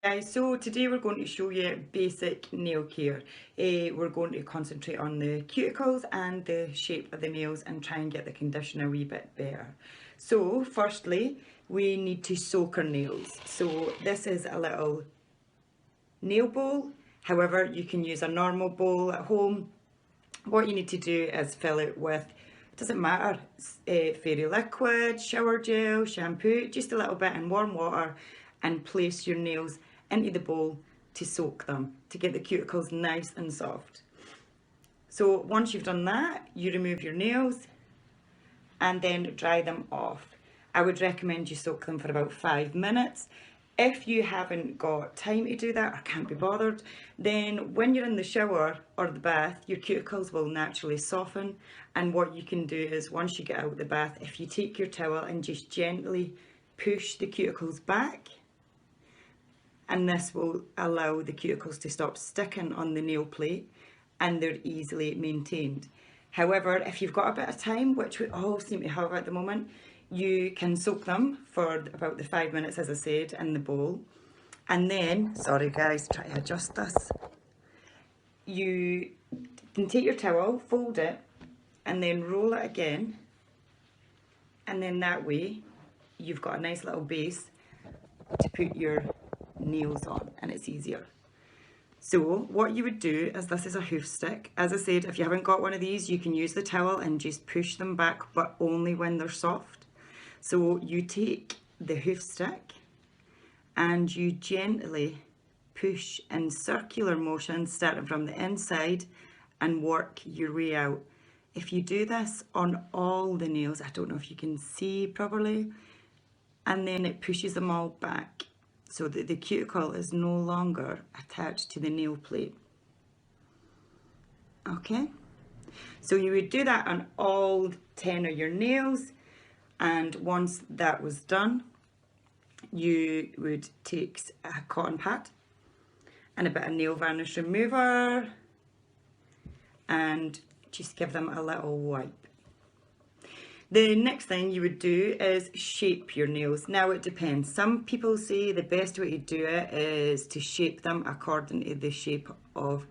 Guys, so today we're going to show you basic nail care. We're going to concentrate on the cuticles and the shape of the nails and try and get the condition a wee bit better. So firstly, we need to soak our nails. So this is a little nail bowl. However, you can use a normal bowl at home. What you need to do is fill it with, it doesn't matter, fairy liquid, shower gel, shampoo, just a little bit in warm water, and place your nails into the bowl to soak them, to get the cuticles nice and soft. So once you've done that, you remove your nails and then dry them off. I would recommend you soak them for about 5 minutes. If you haven't got time to do that or can't be bothered, then when you're in the shower or the bath, your cuticles will naturally soften. And what you can do is, once you get out of the bath, if you take your towel and just gently push the cuticles back, and this will allow the cuticles to stop sticking on the nail plate and they're easily maintained. However, if you've got a bit of time, which we all seem to have at the moment, you can soak them for about the 5 minutes, as I said, in the bowl. And then, sorry guys, try to adjust this. You can take your towel, fold it, and then roll it again. And then that way, you've got a nice little base to put your nails on, and it's easier. So what you would do is, this is a hoof stick. As I said, if you haven't got one of these, you can use the towel and just push them back, but only when they're soft. So you take the hoof stick and you gently push in circular motion, starting from the inside, and work your way out. If you do this on all the nails, I don't know if you can see properly, and then it pushes them all back, so that the cuticle is no longer attached to the nail plate. Okay, so you would do that on all 10 of your nails, and once that was done, you would take a cotton pad and a bit of nail varnish remover and just give them a little wipe. The next thing you would do is shape your nails. Now it depends. Some people say the best way to do it is to shape them according to the shape of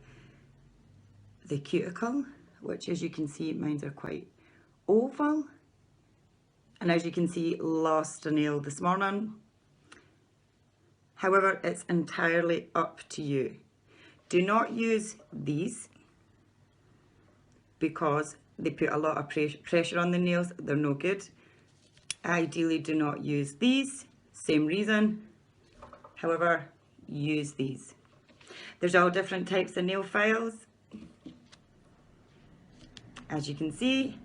the cuticle, which, as you can see, mine are quite oval. And as you can see, lost a nail this morning. However, it's entirely up to you. Do not use these because they put a lot of pressure on the nails. They're no good. Ideally, do not use these. Same reason. However, use these. There's all different types of nail files, as you can see.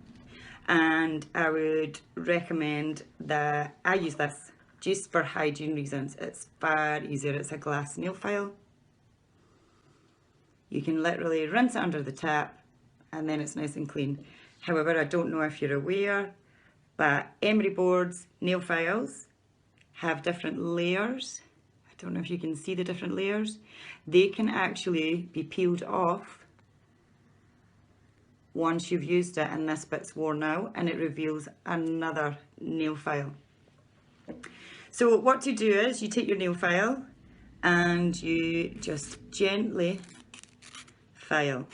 And I would recommend that I use this just for hygiene reasons. It's far easier. It's a glass nail file. You can literally rinse it under the tap and then it's nice and clean. However, I don't know if you're aware, but emery boards, nail files, have different layers. I don't know if you can see the different layers. They can actually be peeled off once you've used it and this bit's worn out, and it reveals another nail file. So what to do is, you take your nail file and you just gently file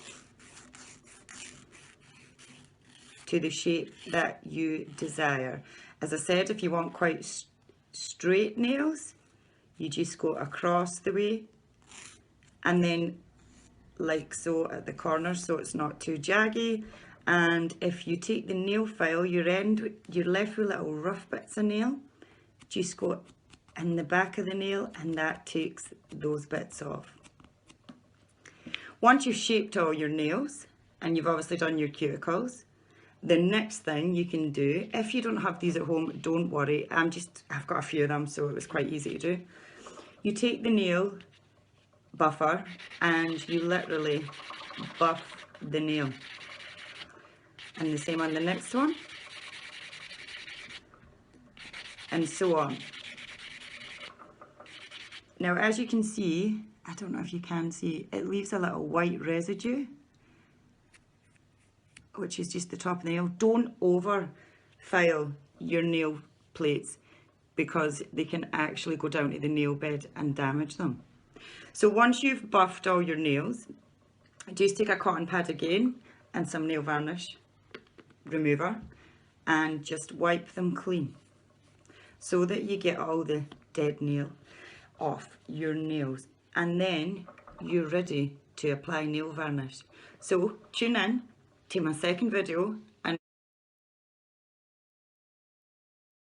to the shape that you desire. As I said, if you want quite straight nails, you just go across the way and then like so at the corner, so it's not too jaggy. And if you take the nail file, you're left with little rough bits of nail. Just go in the back of the nail and that takes those bits off. Once you've shaped all your nails and you've obviously done your cuticles, the next thing you can do, if you don't have these at home, don't worry. I've got a few of them, so it was quite easy to do. You take the nail buffer and you literally buff the nail, and the same on the next one, and so on. Now, as you can see, I don't know if you can see, it leaves a little white residue, which is just the top of the nail. Don't over file your nail plates because they can actually go down to the nail bed and damage them. So once you've buffed all your nails, just take a cotton pad again and some nail varnish remover and just wipe them clean so that you get all the dead nail off your nails, and then you're ready to apply nail varnish. So tune in to my second video